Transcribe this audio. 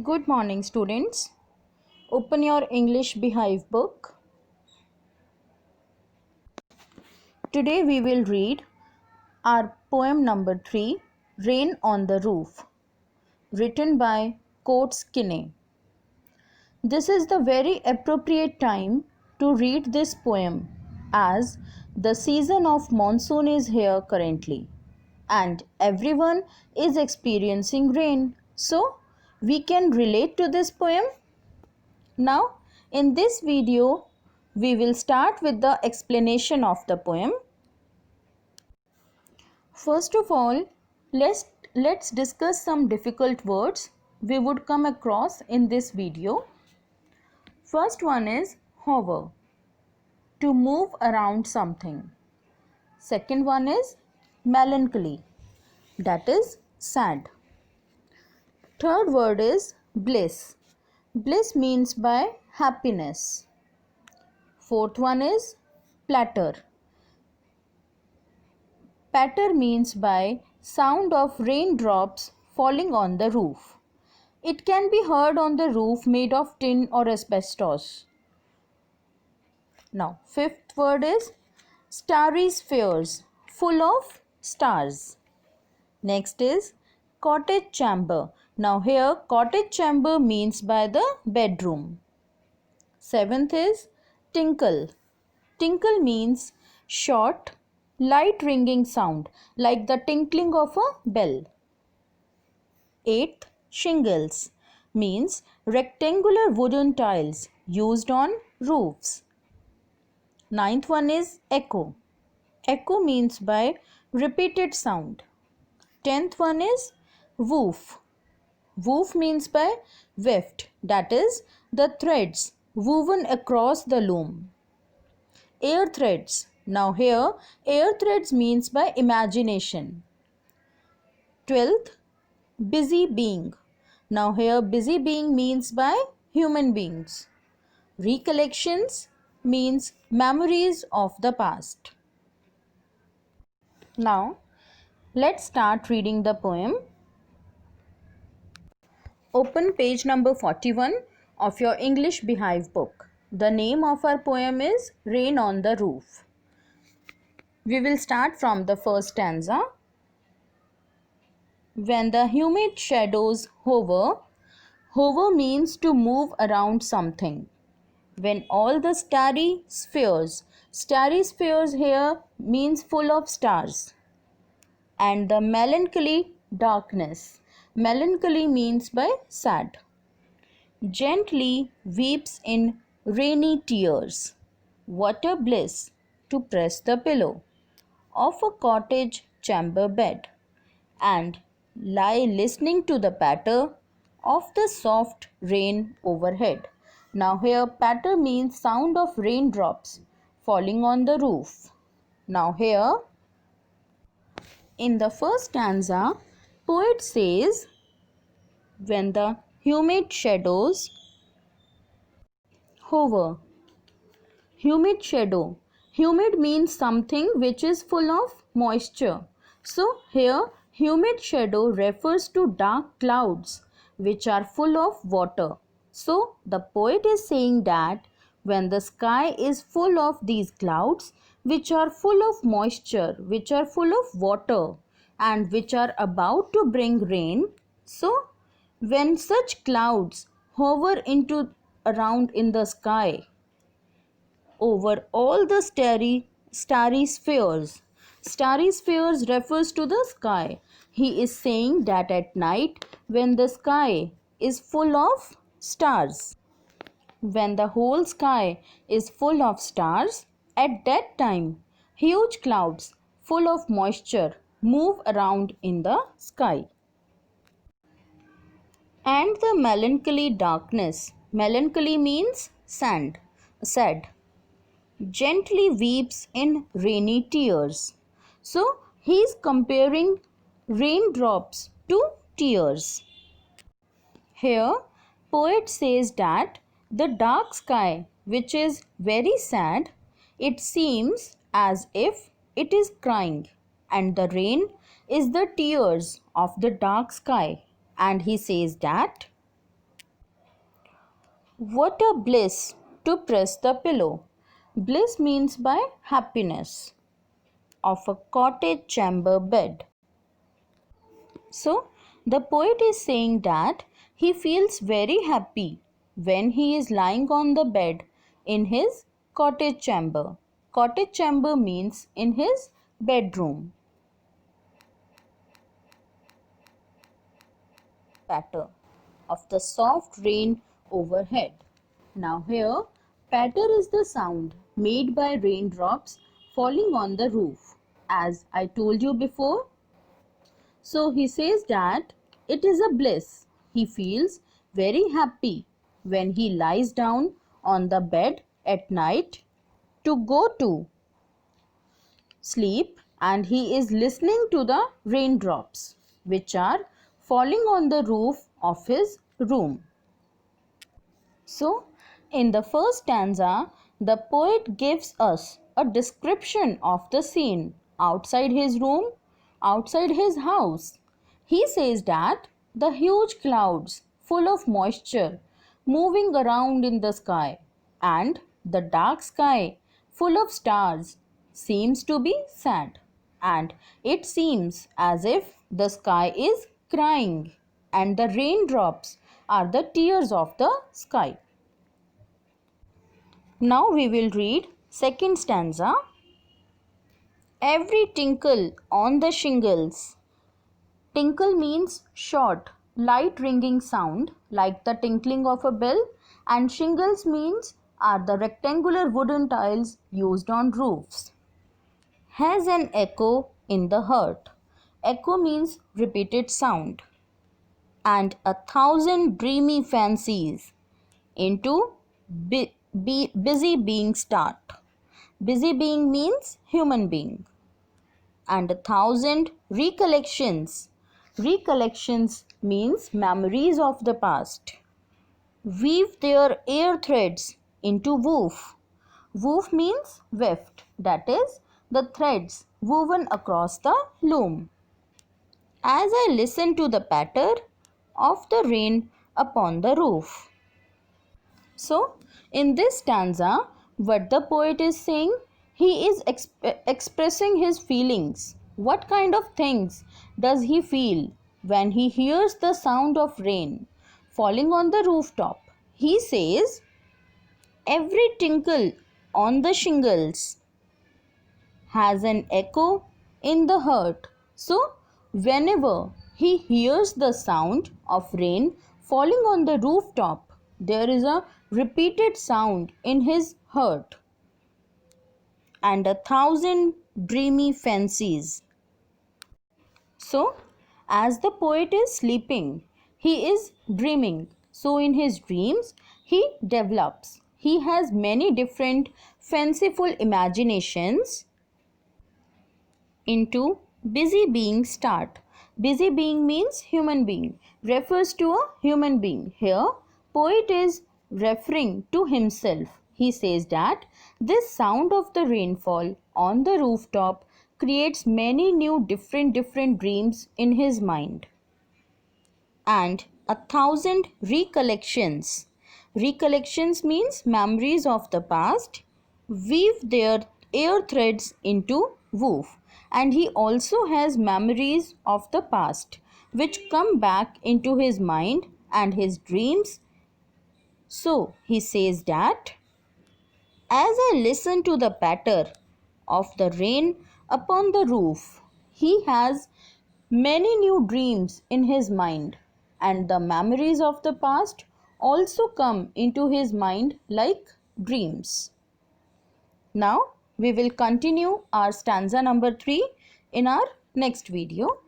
Good morning, students. Open your English Beehive book. Today we will read our poem number 3, Rain on the Roof, written by Coates Kinney. This is the very appropriate time to read this poem as the season of monsoon is here currently and everyone is experiencing rain. So, we can relate to this poem. Now, in this video, we will start with the explanation of the poem. First of all, let's discuss some difficult words we would come across in this video. First one is hover, to move around something. Second one is melancholy, that is sad. Third word is bliss. Bliss means by happiness. Fourth one is platter. Patter means by sound of raindrops falling on the roof. It can be heard on the roof made of tin or asbestos. Now, fifth word is starry spheres, full of stars. Next is cottage chamber. Now here cottage chamber means by the bedroom. Seventh is tinkle. Tinkle means short, light ringing sound like the tinkling of a bell. Eighth, shingles means rectangular wooden tiles used on roofs. Ninth one is echo. Echo means by repeated sound. 10th one is woof. Woof means by weft, that is the threads woven across the loom. Air threads. Now here air threads means by imagination. 12th, busy being. Now here busy being means by human beings. Recollections means memories of the past. Now let's start reading the poem. Open page number 41 of your English Beehive book. The name of our poem is Rain on the Roof. We will start from the first stanza. When the humid shadows hover, hover means to move around something. When all the starry spheres here means full of stars. And the melancholy darkness. Melancholy means by sad. Gently weeps in rainy tears. What a bliss to press the pillow of a cottage chamber bed and lie listening to the patter of the soft rain overhead. Now here patter means sound of raindrops falling on the roof. Now here in the first stanza, poet says, when the humid shadows hover. Humid shadow. Humid means something which is full of moisture. So here humid shadow refers to dark clouds which are full of water. So the poet is saying that when the sky is full of these clouds which are full of moisture, which are full of water and which are about to bring rain, so when such clouds hover into around in the sky over all the starry spheres. Starry spheres refers to the sky. He is saying that at night when the sky is full of stars, when the whole sky is full of stars, at that time huge clouds full of moisture move around in the sky. And the melancholy darkness. Melancholy means sad. Gently weeps in rainy tears. So he is comparing raindrops to tears. Here poet says that the dark sky, which is very sad, it seems as if it is crying, and the rain is the tears of the dark sky. And he says that What a bliss to press the pillow. Bliss means by happiness of a cottage chamber bed. So, the poet is saying that he feels very happy when he is lying on the bed in his cottage chamber. Cottage chamber means in his bedroom. Patter of the soft rain overhead. Now here, patter is the sound made by raindrops falling on the roof. As I told you before, so he says that it is a bliss. He feels very happy when he lies down on the bed at night to go to sleep, and he is listening to the raindrops which are falling on the roof of his room. So, in the first stanza, the poet gives us a description of the scene outside his room, outside his house. He says that the huge clouds full of moisture moving around in the sky and the dark sky full of stars seems to be sad, and it seems as if the sky is crying and the raindrops are the tears of the sky. Now we will read second stanza. Every tinkle on the shingles. Tinkle means short, light ringing sound like the tinkling of a bell, and shingles means are the rectangular wooden tiles used on roofs. Has an echo in the heart. Echo means repeated sound. And 1,000 dreamy fancies into busy being start. Busy being means human being. And 1,000 recollections. Recollections means memories of the past. Weave their air threads into woof. Woof means weft, that is, the threads woven across the loom. As I listen to the patter of the rain upon the roof. So, in this stanza, what the poet is saying, he is expressing his feelings. What kind of things does he feel when he hears the sound of rain falling on the rooftop? He says, every tinkle on the shingles has an echo in the heart. So, whenever he hears the sound of rain falling on the rooftop, there is a repeated sound in his heart. And 1,000 dreamy fancies. So, as the poet is sleeping, he is dreaming. So, in his dreams, he develops. He has many different fanciful imaginations into busy being start. Busy being means human being, refers to a human being. Here, poet is referring to himself. He says that this sound of the rainfall on the rooftop creates many new different dreams in his mind. And 1,000 recollections. Recollections means memories of the past. Weave their air threads into woof. And he also has memories of the past which come back into his mind and his dreams. So he says that as I listen to the patter of the rain upon the roof, he has many new dreams in his mind, and the memories of the past also come into his mind like dreams. Now we will continue our stanza number 3 in our next video.